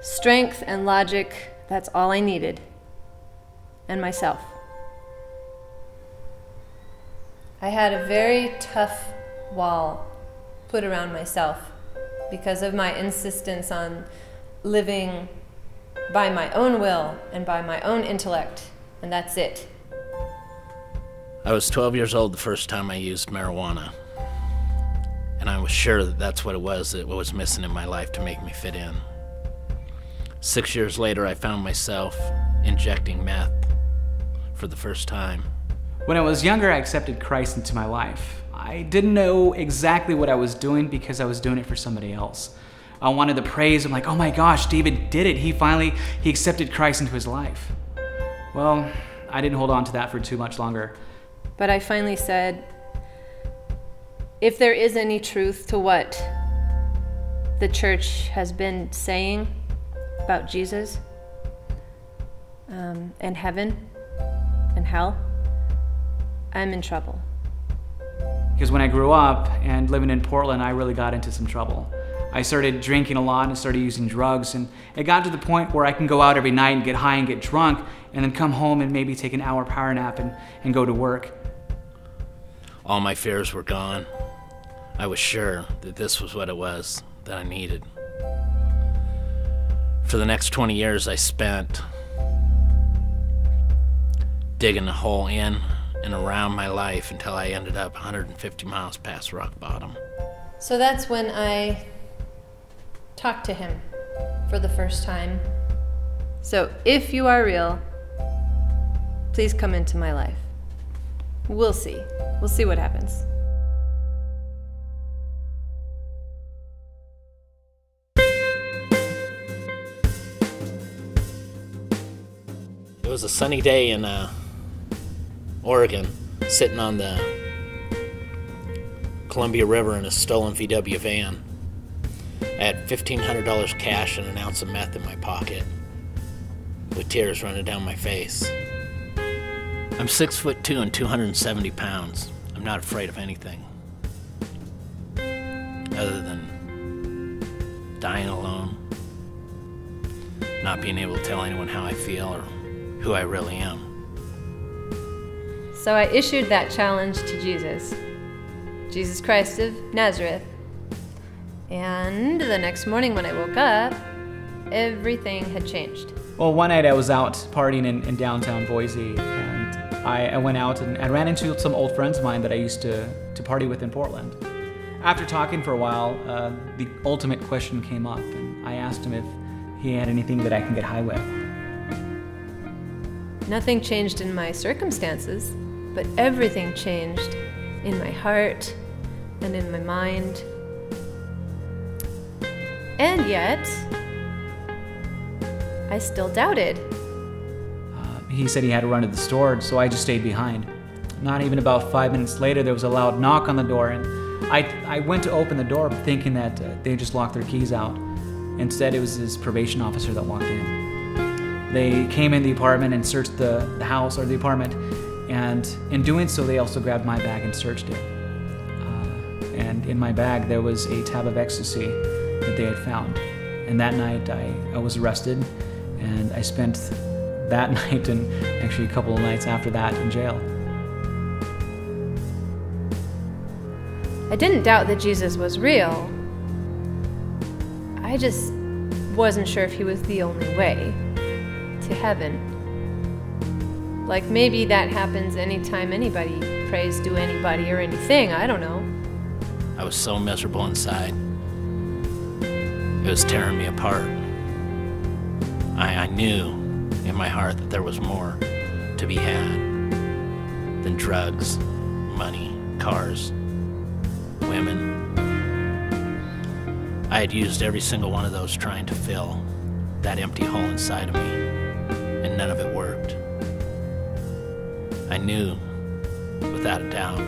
Strength and logic, that's all I needed. And myself. I had a very tough wall put around myself because of my insistence on living by my own will and by my own intellect, and that's it. I was 12 years old the first time I used marijuana, and I was sure that that's what it was missing in my life to make me fit in. 6 years later, I found myself injecting meth for the first time. When I was younger, I accepted Christ into my life. I didn't know exactly what I was doing because I was doing it for somebody else. I wanted the praise. I'm like, oh my gosh, David did it. He accepted Christ into his life. Well, I didn't hold on to that for too much longer. But I finally said, if there is any truth to what the church has been saying about Jesus and heaven and hell, I'm in trouble. Because when I grew up and living in Portland, I really got into some trouble. I started drinking a lot and started using drugs, and it got to the point where I can go out every night and get high and get drunk and then come home and maybe take an hour power nap and go to work. All my fears were gone. I was sure that this was what it was that I needed. For the next 20 years, I spent digging a hole in and around my life until I ended up 150 miles past rock bottom. So that's when I talked to him for the first time. So if you are real, please come into my life. We'll see. We'll see what happens. It was a sunny day in Oregon, sitting on the Columbia River in a stolen VW van. I had $1,500 cash and an ounce of meth in my pocket, with tears running down my face. I'm 6'2" and 270 pounds. I'm not afraid of anything, other than dying alone, not being able to tell anyone how I feel or who I really am. So I issued that challenge to Jesus Christ of Nazareth. And the next morning when I woke up, everything had changed. Well, one night I was out partying in downtown Boise, and I went out and I ran into some old friends of mine that I used to party with in Portland. After talking for a while, the ultimate question came up, and I asked him if he had anything that I can get high with. Nothing changed in my circumstances, but everything changed in my heart and in my mind. And yet, I still doubted. He said he had to run to the store, so I just stayed behind. Not even about 5 minutes later, there was a loud knock on the door, and I went to open the door thinking that they just locked their keys out. Instead, it was his probation officer that walked in. They came in the apartment and searched the house or the apartment, and in doing so, they also grabbed my bag and searched it. And in my bag, there was a tab of ecstasy that they had found. And that night, I was arrested, and I spent that night and actually a couple of nights after that in jail. I didn't doubt that Jesus was real. I just wasn't sure if he was the only way to heaven. Like maybe that happens anytime anybody prays to anybody or anything, I don't know. I was so miserable inside. It was tearing me apart. I knew in my heart that there was more to be had than drugs, money, cars, women. I had used every single one of those trying to fill that empty hole inside of me, and none of it worked. I knew, without a doubt,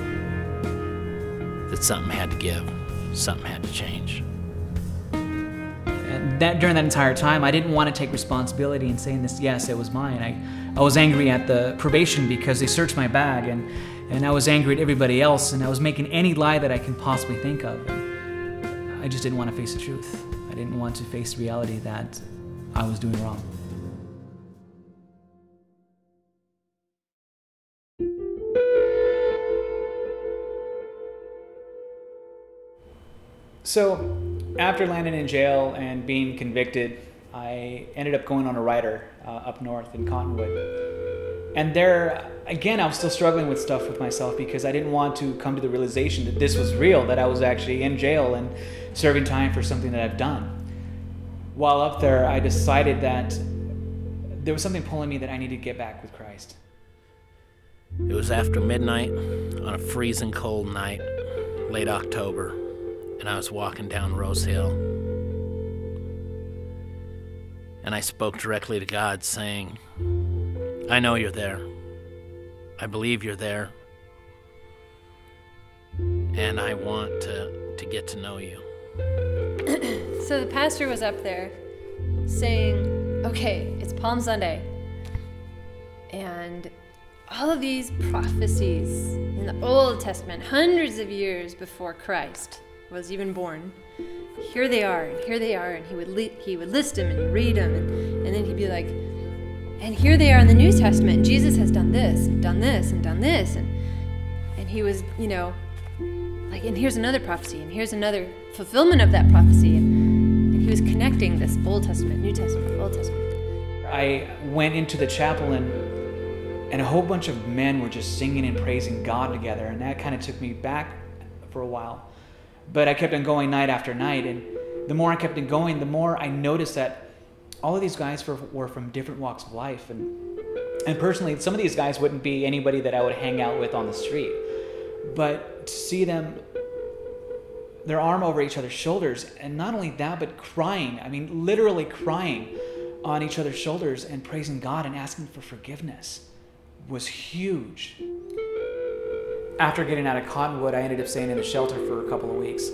that something had to give, something had to change. And during that entire time, I didn't want to take responsibility in saying this, yes, it was mine. I was angry at the probation because they searched my bag, and I was angry at everybody else, and I was making any lie that I can possibly think of. And I just didn't want to face the truth. I didn't want to face the reality that I was doing wrong. So, after landing in jail and being convicted, I ended up going on a rider up north in Cottonwood. And there, again, I was still struggling with stuff with myself because I didn't want to come to the realization that this was real, that I was actually in jail and serving time for something that I've done. While up there, I decided that there was something pulling me that I needed to get back with Christ. It was after midnight on a freezing cold night, late October, and I was walking down Rose Hill. And I spoke directly to God, saying, I know you're there. I believe you're there. And I want to get to know you. So the pastor was up there saying, okay, it's Palm Sunday. And all of these prophecies in the Old Testament, hundreds of years before Christ was even born, here they are, and here they are, and he would list them and read them, and then he'd be like, and here they are in the New Testament, and Jesus has done this, and done this, and done this, and he was, like, and here's another prophecy, and here's another fulfillment of that prophecy, and he was connecting this Old Testament, New Testament, Old Testament. I went into the chapel, and a whole bunch of men were just singing and praising God together, and that kind of took me back for a while. But I kept on going night after night, and the more I kept on going, the more I noticed that all of these guys were from different walks of life. And personally, some of these guys wouldn't be anybody that I would hang out with on the street. But to see them, their arm over each other's shoulders, and not only that, but crying, I mean literally crying on each other's shoulders and praising God and asking for forgiveness was huge. After getting out of Cottonwood, I ended up staying in a shelter for a couple of weeks.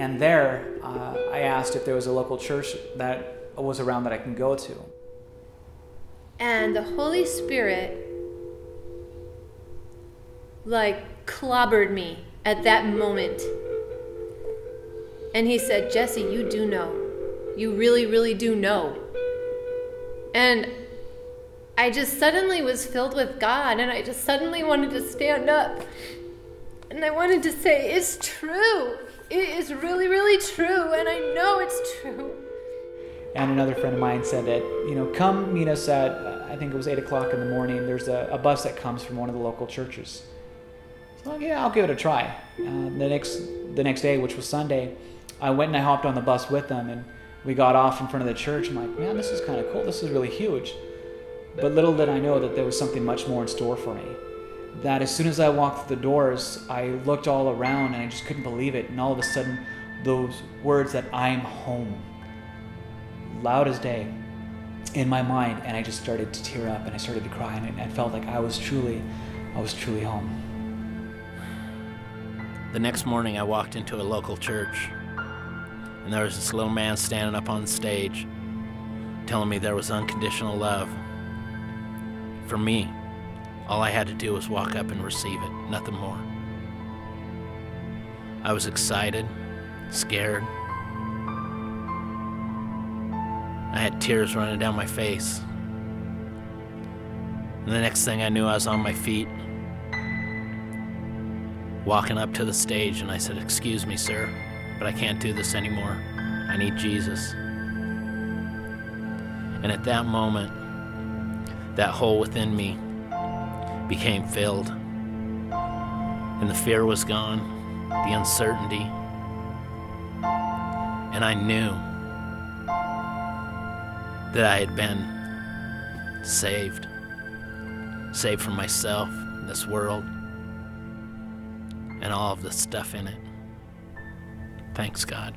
And there, I asked if there was a local church that was around that I can go to. And the Holy Spirit, clobbered me at that moment. And he said, Jesse, you do know. You really, really do know. And I just suddenly was filled with God, and I just suddenly wanted to stand up. And I wanted to say, it's true. It is really, really true, and I know it's true. And another friend of mine said that, come meet us at, I think it was 8 o'clock in the morning. There's a bus that comes from one of the local churches. So, yeah, I'll give it a try. The next day, which was Sunday, I went and I hopped on the bus with them, and we got off in front of the church. I'm like, man, this is kind of cool. This is really huge. But little did I know that there was something much more in store for me. That as soon as I walked through the doors, I looked all around and I just couldn't believe it. And all of a sudden, those words that I'm home, loud as day, in my mind, and I just started to tear up and I started to cry, and I felt like I was truly home. The next morning, I walked into a local church, and there was this little man standing up on the stage, telling me there was unconditional love. For me, all I had to do was walk up and receive it, nothing more. I was excited, scared. I had tears running down my face. And the next thing I knew, I was on my feet, walking up to the stage, and I said, "Excuse me, sir, but I can't do this anymore. I need Jesus." And at that moment, that hole within me became filled, and the fear was gone, the uncertainty, and I knew that I had been saved from myself, this world, and all of the stuff in it. Thanks, God.